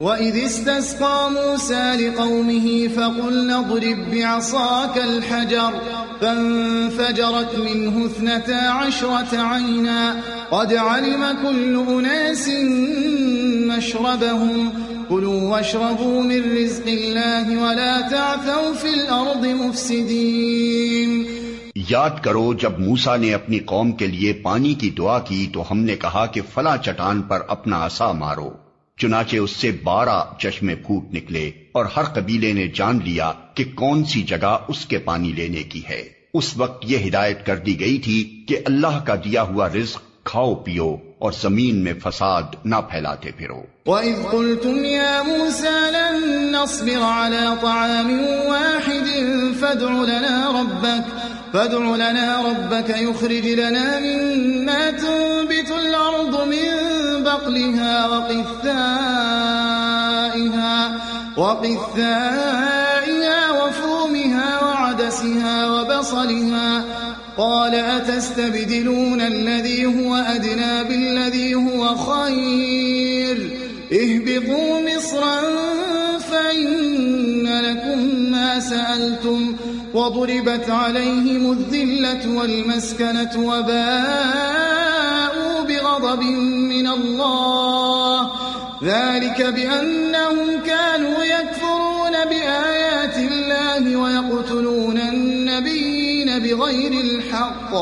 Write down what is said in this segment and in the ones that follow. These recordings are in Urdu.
وَإِذِ اسْتَسْقَىٰ مُوسَىٰ لِقَوْمِهِ فَقُلْنَا اضْرِب بِّعَصَاكَ الْحَجَرَ فَانفَجَرَتْ مِنْهُ 12 عَيْنًا قَدْ عَلِمَ كُلُّ أُنَاسٍ مَّشْرَبَهُمْ كُلُوا وَاشْرَبُوا مِن رِّزْقِ اللَّهِ وَلَا تَعْثَوْا فِي الْأَرْضِ مُفْسِدِينَ۔ یاد کرو جب موسیٰ نے اپنی قوم کے لیے پانی کی دعا کی تو ہم نے کہا کہ فلاں چٹان پر اپنا عصا مارو، چنانچہ اس سے 12 چشمے پھوٹ نکلے، اور ہر قبیلے نے جان لیا کہ کون سی جگہ اس کے پانی لینے کی ہے۔ اس وقت یہ ہدایت کر دی گئی تھی کہ اللہ کا دیا ہوا رزق کھاؤ پیو اور زمین میں فساد نہ پھیلاتے پھرو۔ وَإِذْ قُلْتُمْ يَا مُوسَىٰ لَن نَّصْبِرَ عَلَىٰ طَعَامٍ وَاحِدٍ فادع لنا ربك يخرج لنا مما تنبت الأرض من بقلها وقثائها وفومها وعدسها وبصلها قال أتستبدلون الذي هو أدنى بالذي هو خير اهبطوا مصرا فإن لكم ما سألتم وضربت عليهم الذلة والمسكنة وباءوا بغضب من الله ذلك بأنهم كانوا يكفرون بآيات الله ويقتلون النبيين بغير الحق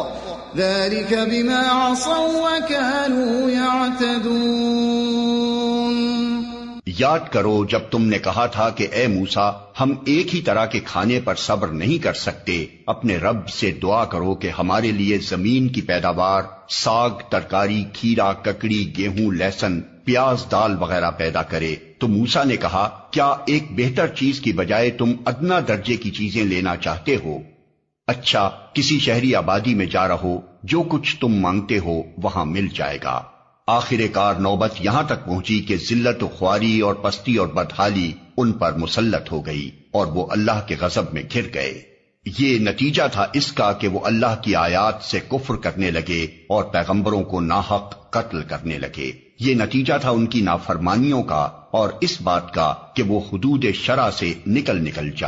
ذلك بما عصوا وكانوا يعتدون۔ یاد کرو جب تم نے کہا تھا کہ اے موسیٰ ہم ایک ہی طرح کے کھانے پر صبر نہیں کر سکتے، اپنے رب سے دعا کرو کہ ہمارے لیے زمین کی پیداوار، ساگ، ترکاری، کھیرا، ککڑی، گیہوں، لہسن، پیاز، دال وغیرہ پیدا کرے۔ تو موسیٰ نے کہا کیا ایک بہتر چیز کی بجائے تم ادنا درجے کی چیزیں لینا چاہتے ہو؟ اچھا کسی شہری آبادی میں جا رہو، جو کچھ تم مانگتے ہو وہاں مل جائے گا۔ آخر کار نوبت یہاں تک پہنچی کہ ذلت و خواری اور پستی اور بدحالی ان پر مسلط ہو گئی اور وہ اللہ کے غضب میں گر گئے۔ یہ نتیجہ تھا اس کا کہ وہ اللہ کی آیات سے کفر کرنے لگے اور پیغمبروں کو ناحق قتل کرنے لگے۔ یہ نتیجہ تھا ان کی نافرمانیوں کا اور اس بات کا کہ وہ حدود شرع سے نکل جاتے۔